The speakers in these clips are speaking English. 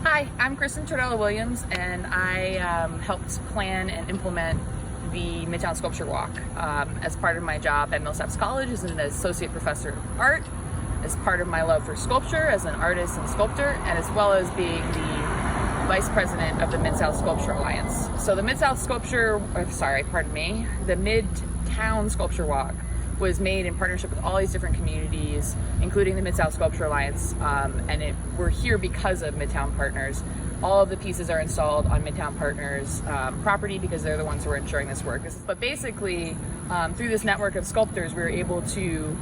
Hi, I'm Kristen Tordella-Williams, and I helped plan and implement the Midtown Sculpture Walk as part of my job at Millsaps College as an associate professor of art, as part of my love for sculpture as an artist and sculptor, and as well as being the vice president of the Mid-South Sculpture Alliance. So the Midtown Sculpture Walk was made in partnership with all these different communities, including the Mid-South Sculpture Alliance, and we're here because of Midtown Partners. All of the pieces are installed on Midtown Partners property because they're the ones who are ensuring this work. But basically, through this network of sculptors, we were able to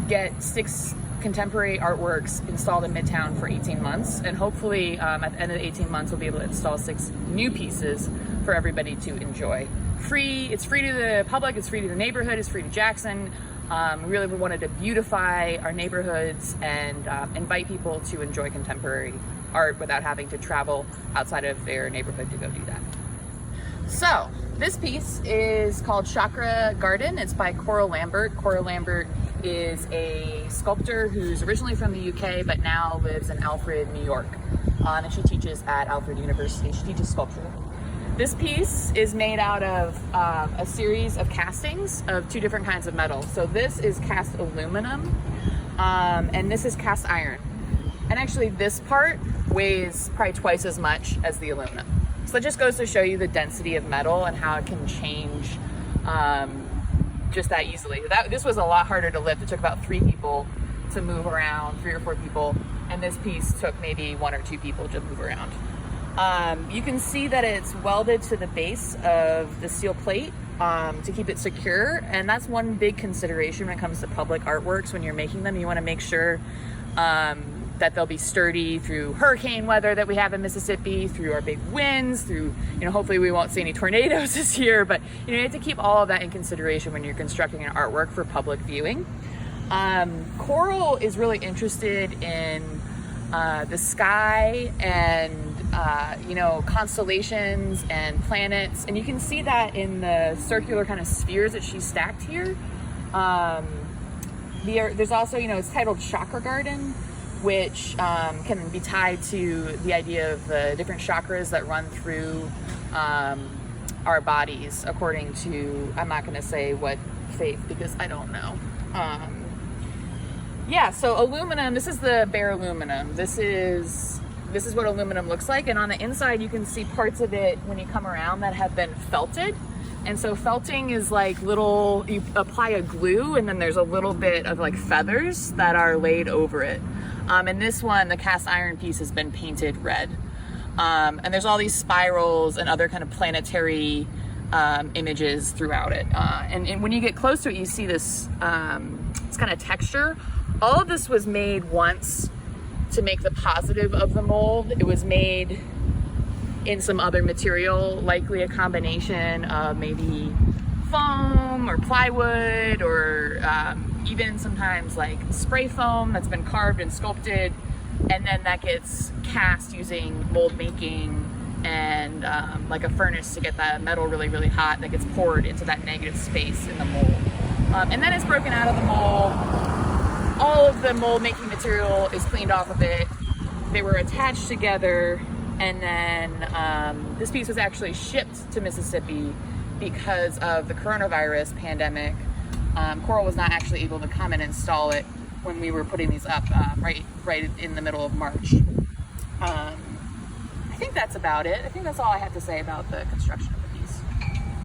get 6 contemporary artworks installed in Midtown for 18 months, and hopefully at the end of the 18 months we'll be able to install 6 new pieces for everybody to enjoy. It's free to the public, it's free to the neighborhood, it's free to Jackson. We wanted to beautify our neighborhoods and invite people to enjoy contemporary art without having to travel outside of their neighborhood to go do that. So this piece is called Chakra Garden. It's by Lambert. Lambert is a sculptor who's originally from the UK but now lives in Alfred, New York, and she teaches at Alfred University. She teaches sculpture. This piece is made out of a series of castings of 2 different kinds of metal. So this is cast aluminum, and this is cast iron. And actually this part weighs probably twice as much as the aluminum. So that just goes to show you the density of metal and how it can change just that easily. This was a lot harder to lift. It took about 3 people to move around, 3 or 4 people, and this piece took maybe 1 or 2 people to move around. You can see that it's welded to the base of the steel plate to keep it secure, and that's one big consideration when it comes to public artworks. When you're making them, you want to make sure that they'll be sturdy through hurricane weather that we have in Mississippi, through our big winds, through, hopefully we won't see any tornadoes this year, but you have to keep all of that in consideration when you're constructing an artwork for public viewing. Coral is really interested in the sky and constellations and planets, and you can see that in the circular kind of spheres that she stacked here. There's also, it's titled Chakra Garden, which can be tied to the idea of the different chakras that run through our bodies, according to, I'm not going to say what faith because I don't know. So aluminum, this is the bare aluminum. This is what aluminum looks like, and on the inside you can see parts of it when you come around that have been felted. And so felting is like you apply a glue and then there's a little bit of like feathers that are laid over it. And this one, the cast iron piece, has been painted red. And there's all these spirals and other kind of planetary images throughout it. And when you get close to it, you see this kind of texture. All of this was made once to make the positive of the mold. It was made in some other material, likely a combination of maybe foam or plywood or even sometimes like spray foam that's been carved and sculpted, and then that gets cast using mold making and like a furnace to get that metal really, really hot that gets poured into that negative space in the mold. And then it's broken out of the mold. All of the mold making material is cleaned off of it. They were attached together, and then this piece was actually shipped to Mississippi because of the coronavirus pandemic. Coral was not actually able to come and install it when we were putting these up right in the middle of March. I think that's about it. I think that's all I have to say about the construction.